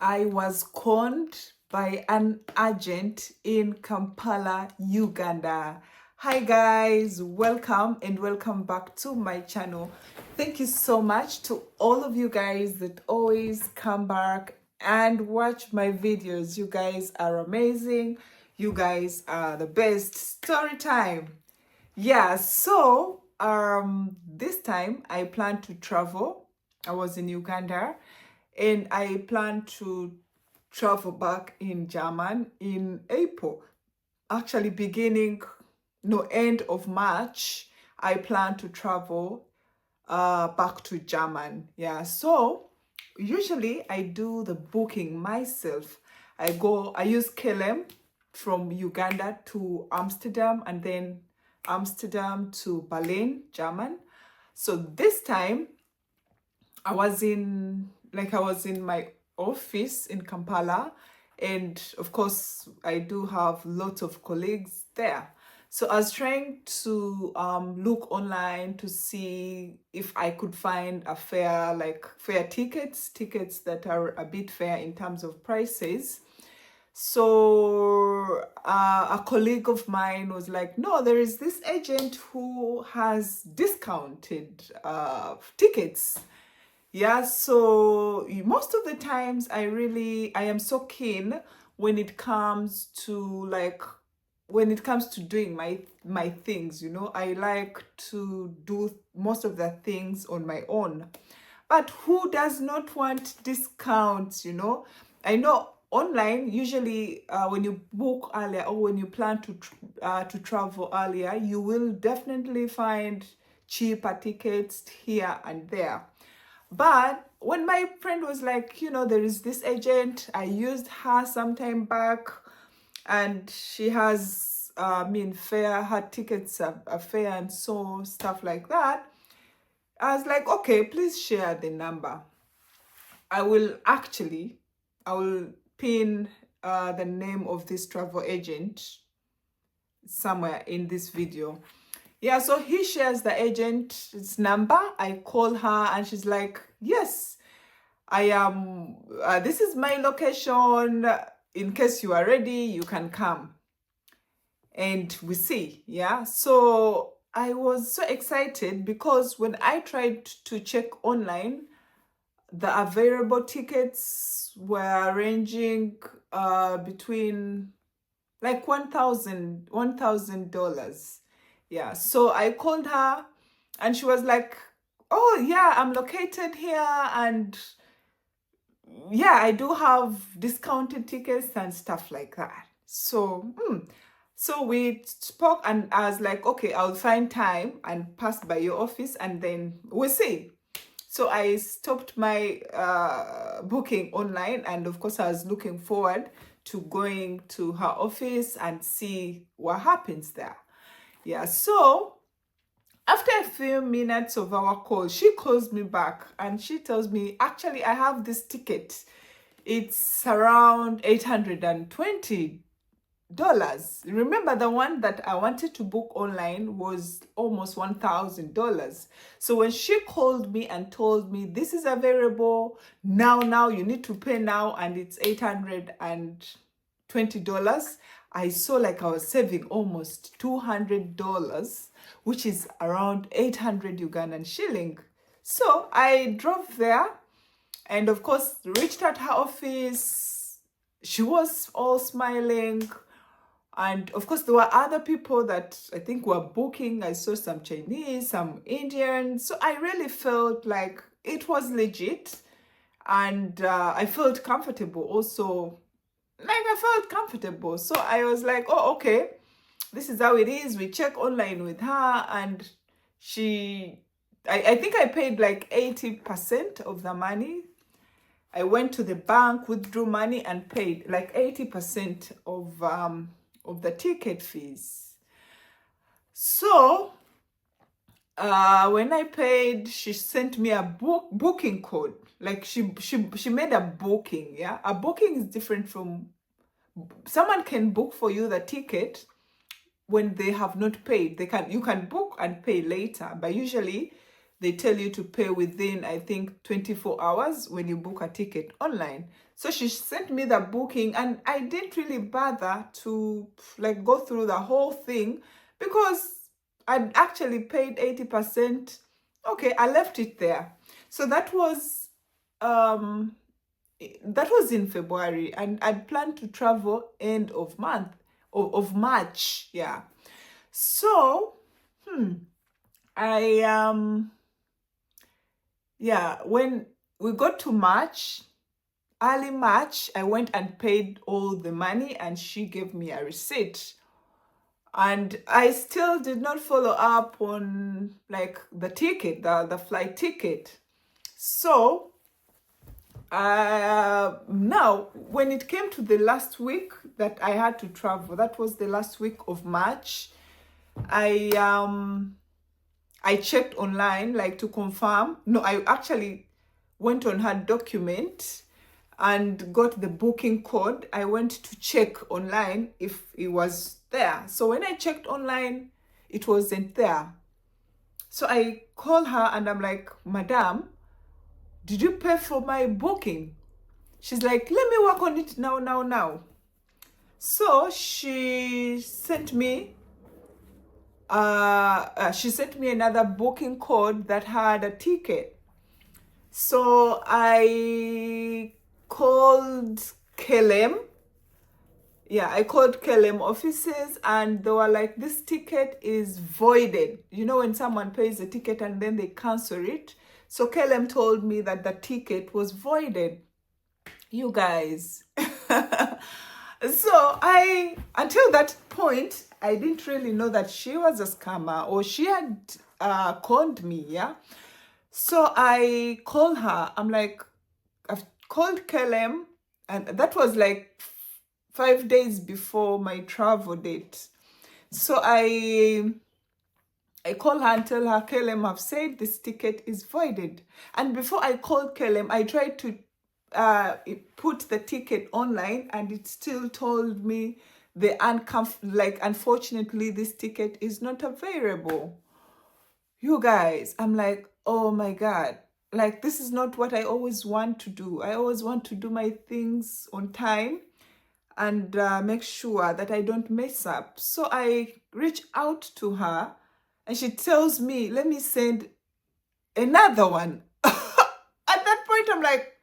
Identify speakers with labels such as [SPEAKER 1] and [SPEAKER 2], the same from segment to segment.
[SPEAKER 1] I was conned by an agent in Kampala, Uganda. Hi guys, welcome and welcome back to my channel. Thank you so much to all of you guys that always come back and watch my videos. You guys are amazing. You guys are the best. Story time. Yeah, so this time I plan to travel. I was in Uganda and I plan to travel back in German in April. Actually beginning no end of March, I plan to travel back to German. Yeah, so usually I do the booking myself. I use KLM from Uganda to Amsterdam and then Amsterdam to Berlin, German. So this time I was in my office in Kampala, and of course I do have lots of colleagues there. So I was trying to look online to see if I could find a fair tickets that are a bit fair in terms of prices. So a colleague of mine was like, no, there is this agent who has discounted tickets. Yeah, so most of the times I am so keen when it comes to doing my things, you know. I like to do most of the things on my own. But who does not want discounts, you know? I know online, usually when you book earlier or when you plan to travel earlier, you will definitely find cheaper tickets here and there. But when my friend was like, you know, there is this agent, I used her some time back, and she has, fair, her tickets are fair and so stuff like that. I was like, okay, please share the number. I will pin the name of this travel agent somewhere in this video. Yeah, so he shares the agent's number. I call her and she's like, yes, I am, this is my location. In case you are ready, you can come. And we see, yeah. So I was so excited because when I tried to check online, the available tickets were ranging between like $1,000. Yeah, so I called her and she was like, oh yeah, I'm located here, and yeah, I do have discounted tickets and stuff like that. So so we spoke and I was like, okay, I'll find time and pass by your office and then we'll see. So I stopped my booking online, and of course I was looking forward to going to her office and see what happens there. Yeah, so after a few minutes of our call, she calls me back and she tells me, actually, I have this ticket. It's around $820. Remember, the one that I wanted to book online was almost $1,000. So when she called me and told me this is available now, you need to pay now, and it's $820, I saw like I was saving almost $200, which is around 800 Ugandan shilling. So I drove there and of course reached at her office. She was all smiling. And of course, there were other people that I think were booking. I saw some Chinese, some Indians. So I really felt like it was legit. And I felt comfortable also. Like I felt comfortable. So I was like, oh, okay, this is how it is. We check online with her, and I think I paid like 80% of the money. I went to the bank, withdrew money, and paid like 80% of the ticket fees. So when I paid, she sent me a booking code. Like she made a booking. Yeah, a booking is different from, someone can book for you the ticket when they have not paid. You can book and pay later, but usually they tell you to pay within, I think, 24 hours when you book a ticket online. So she sent me the booking, and I didn't really bother to like go through the whole thing because I'd actually paid 80%. Okay, I left it there. So that was in February, and I'd planned to travel end of month of March. Yeah. So I yeah, when we got to March, early March, I went and paid all the money, and she gave me a receipt. And I still did not follow up on like the ticket, the flight ticket. So now when it came to the last week that I had to travel, that was the last week of March, I checked online like to confirm. No, I actually went on her document and got the booking code. I went to check online if it was there. So when I checked online, it wasn't there. So I call her and I'm like, Madam, did you pay for my booking? She's like, let me work on it now. So she sent me another booking code that had a ticket. So I called KLM. Yeah, I called KLM offices, and they were like, this ticket is voided. You know, when someone pays a ticket and then they cancel it. So KLM told me that the ticket was voided. You guys. So until that point, I didn't really know that she was a scammer, or she had conned me. Yeah. So I called her. I'm like, I've called KLM, and that was like 5 days before my travel date. So I call her and tell her, KLM have said this ticket is voided. And before I called KLM, I tried to put the ticket online, and it still told me unfortunately this ticket is not available. You guys, I'm like, oh my God, like this is not what I always want to do. I always want to do my things on time and make sure that I don't mess up. So I reach out to her, and she tells me, let me send another one. At that point, I'm like,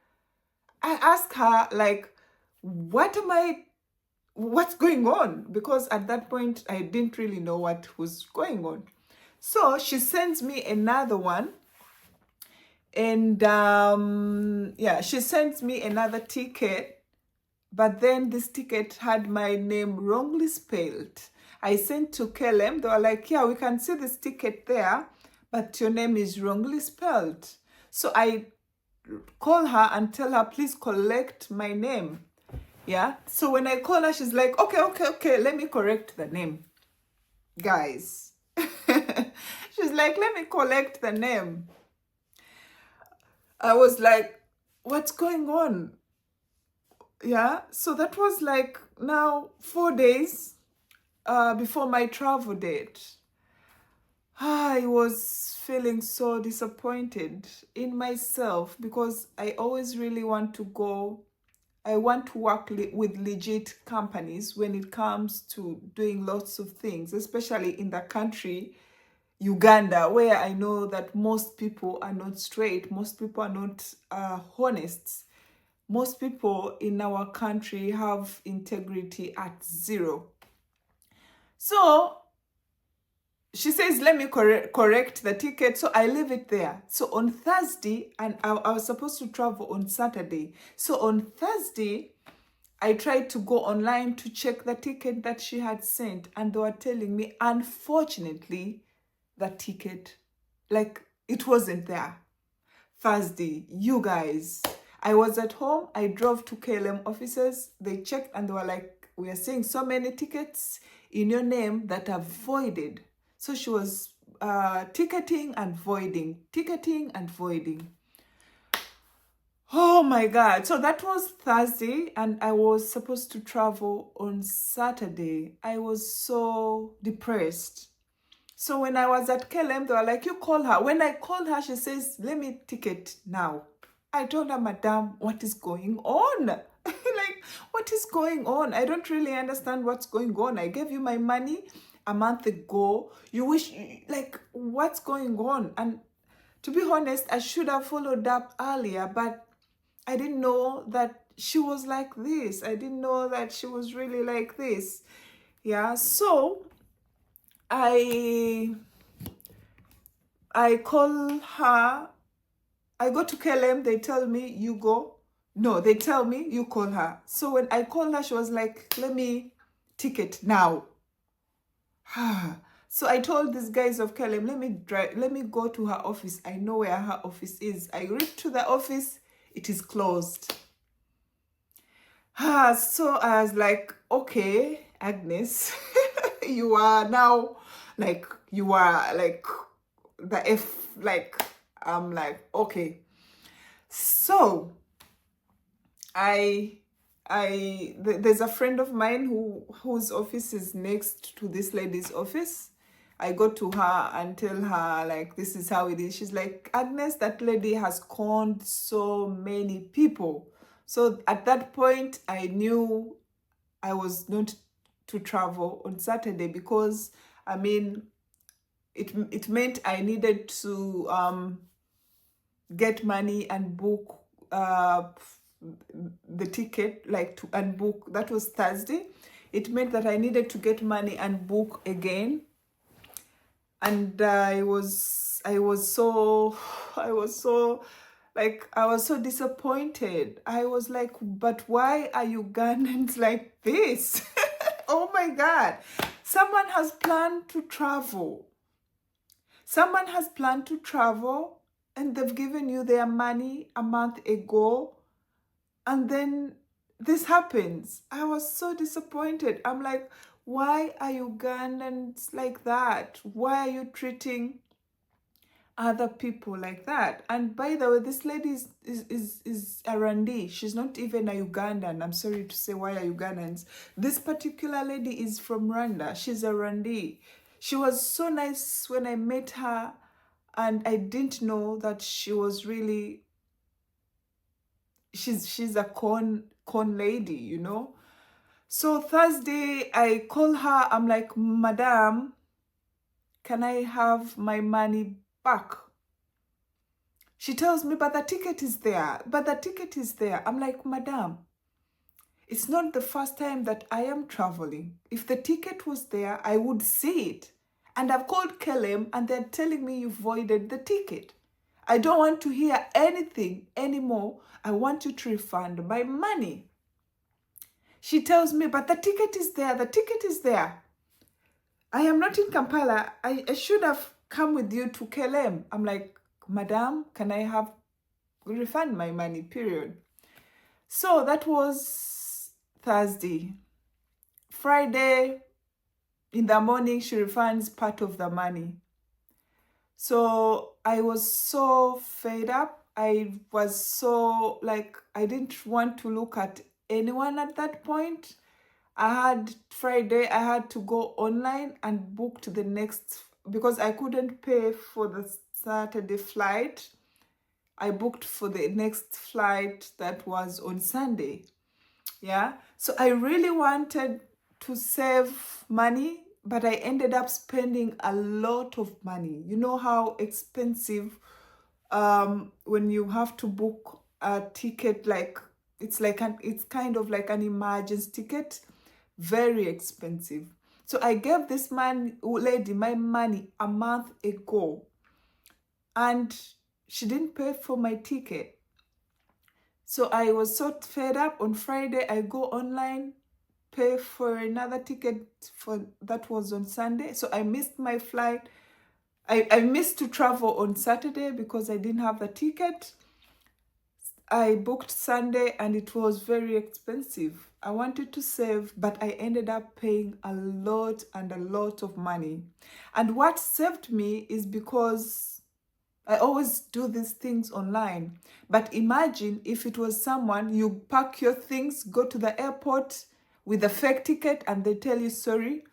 [SPEAKER 1] I ask her, like, what's going on? Because at that point, I didn't really know what was going on. So she sends me another one. And yeah, she sends me another ticket. But then this ticket had my name wrongly spelled. I sent to KLM. They were like, yeah, we can see this ticket there, but your name is wrongly spelled. So I call her and tell her, please collect my name. Yeah. So when I call her, she's like, okay, let me correct the name. Guys. She's like, let me correct the name. I was like, what's going on? Yeah. So that was like now 4 days before my travel date. I was feeling so disappointed in myself because I always really want to go. I want to work with legit companies when it comes to doing lots of things, especially in the country, Uganda, where I know that most people are not straight, most people are not honest. Most people in our country have integrity at zero. So she says, let me correct the ticket. So I leave it there. So on Thursday, and I was supposed to travel on Saturday. So on Thursday, I tried to go online to check the ticket that she had sent. And they were telling me, unfortunately, the ticket, like, it wasn't there. Thursday, you guys, I was at home. I drove to KLM offices. They checked and they were like, we are seeing so many tickets in your name that are voided. So she was ticketing and voiding. Oh my God. So that was Thursday, and I was supposed to travel on Saturday. I was so depressed. So when I was at KLM, they were like, you call her. When I called her, she says, let me ticket now. I told her, Madam, what is going on? Like, what is going on? I don't really understand what's going on. I gave you my money a month ago. You wish, like, what's going on? And to be honest, I should have followed up earlier, but I didn't know that she was like this. I didn't know that she was really like this. Yeah, so I call her. I go to KLM, they tell me, you go. No, they tell me, you call her. So when I called her, she was like, let me ticket now. So I told these guys of KLM, let me go to her office. I know where her office is. I reached to the office, it is closed. So I was like, okay, Agnes, you are now, like, you are like the F, like, I'm like, okay. So there's a friend of mine whose office is next to this lady's office. I go to her and tell her, like, this is how it is. She's like, Agnes, that lady has conned so many people. So at that point, I knew I was not to travel on Saturday because, I mean, it meant I needed to get money and book the ticket, like, to and book. That was Thursday. It meant that I needed to get money and book again. And I was so disappointed. I was like, but why are Ugandans like this? Oh my God. Someone has planned to travel. Someone has planned to travel and they've given you their money a month ago. And then this happens. I was so disappointed. I'm like, why are Ugandans like that? Why are you treating other people like that? And by the way, this lady is a Randi. She's not even a Ugandan. I'm sorry to say, why are Ugandans? This particular lady is from Rwanda. She's a Randi. She was so nice when I met her, and I didn't know that she was really, she's a con lady, you know. So Thursday, I call her. I'm like, Madam, can I have my money back? She tells me, but the ticket is there. But the ticket is there. I'm like, Madam, it's not the first time that I am traveling. If the ticket was there, I would see it. And I've called KLM and they're telling me you voided the ticket. I don't want to hear anything anymore. I want you to refund my money. She tells me, but the ticket is there. The ticket is there. I am not in Kampala. I should have come with you to KLM. I'm like, Madam, can I have refund my money, period. So that was Thursday. Friday, in the morning, she refunds part of the money. So I was so fed up. I was so, like, I didn't want to look at anyone at that point. Friday, I had to go online and book to the next, because I couldn't pay for the Saturday flight. I booked for the next flight that was on Sunday. Yeah. So I really wanted to save money, but I ended up spending a lot of money. You know how expensive when you have to book a ticket, like, it's kind of like an emergency ticket, very expensive. So I gave this lady my money a month ago, and she didn't pay for my ticket. So I was so fed up. On Friday, I go online, pay for another ticket that was on Sunday. So I missed my flight. I missed to travel on Saturday because I didn't have the ticket. I booked Sunday and it was very expensive. I wanted to save, but I ended up paying a lot of money. And what saved me is because I always do these things online. But imagine if it was someone, you pack your things, go to the airport with a fake ticket, and they tell you, sorry,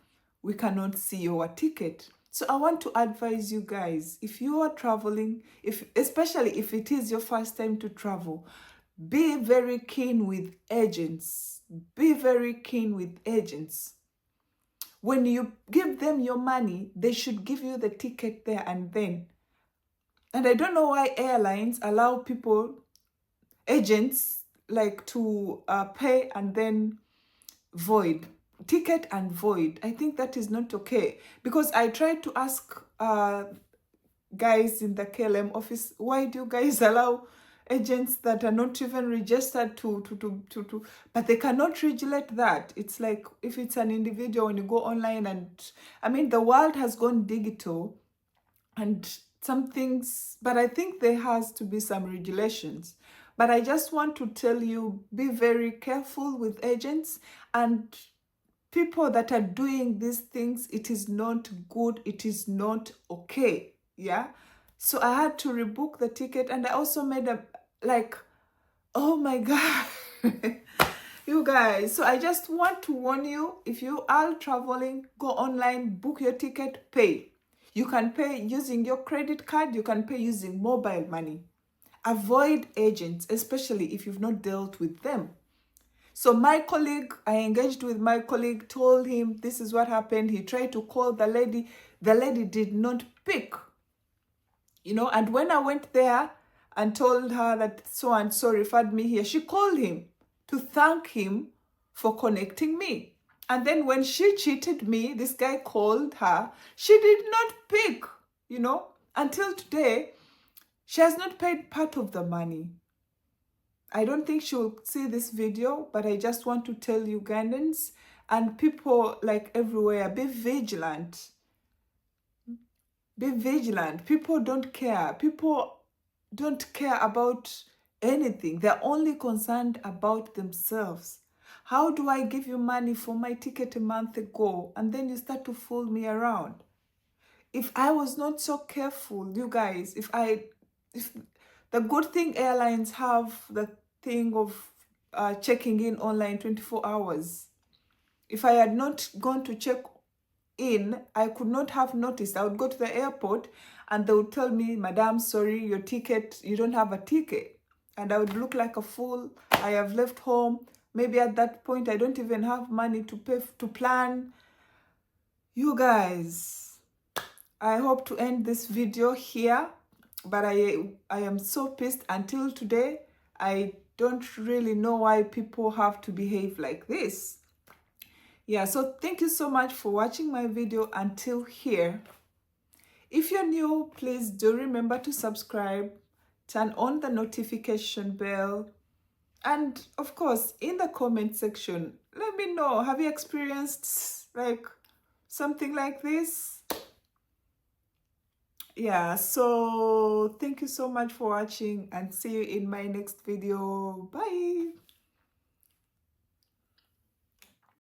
[SPEAKER 1] we cannot see your ticket. So I want to advise you guys, if you are traveling, especially if it is your first time to travel, be very keen with agents. Be very keen with agents. When you give them your money, they should give you the ticket there and then. And I don't know why airlines allow people, agents, like to pay and then void. Ticket and void. I think that is not okay. Because I tried to ask guys in the KLM office, why do you guys allow agents that are not even registered to but they cannot regulate that. It's like if it's an individual, when you go online, and I mean the world has gone digital and some things, but I think there has to be some regulations. But I just want to tell you, be very careful with agents and people that are doing these things. It is not good. It is not okay. Yeah. So I had to rebook the ticket, and I also made a, like, oh my God. You guys, so I just want to warn you, if you are traveling, go online, book your ticket, pay. You can pay using your credit card, you can pay using mobile money. Avoid agents, especially if you've not dealt with them. So my colleague, I engaged with my colleague, told him this is what happened. He tried to call the lady. The lady did not pick. You know, and when I went there and told her that so and so referred me here, she called him to thank him for connecting me. And then when she cheated me, this guy called her. She did not pick, you know. Until today, she has not paid part of the money. I don't think she will see this video, but I just want to tell Ugandans and people like everywhere, be vigilant. Be vigilant. People don't care. People don't care about anything. They're only concerned about themselves. How do I give you money for my ticket a month ago and then you start to fool me around? If I was not so careful, you guys, if the good thing airlines have the thing of checking in online 24 hours. If I had not gone to check in, I could not have noticed. I would go to the airport and they would tell me, Madam, sorry, your ticket, you don't have a ticket. And I would look like a fool. I have left home. Maybe at that point, I don't even have money to pay, to plan. You guys, I hope to end this video here, but I am so pissed. Until today, I don't really know why people have to behave like this. Yeah, so thank you so much for watching my video until here. If you're new, please do remember to subscribe, turn on the notification bell, and of course, in the comment section, let me know, have you experienced like something like this? Yeah, so thank you so much for watching and see you in my next video. Bye.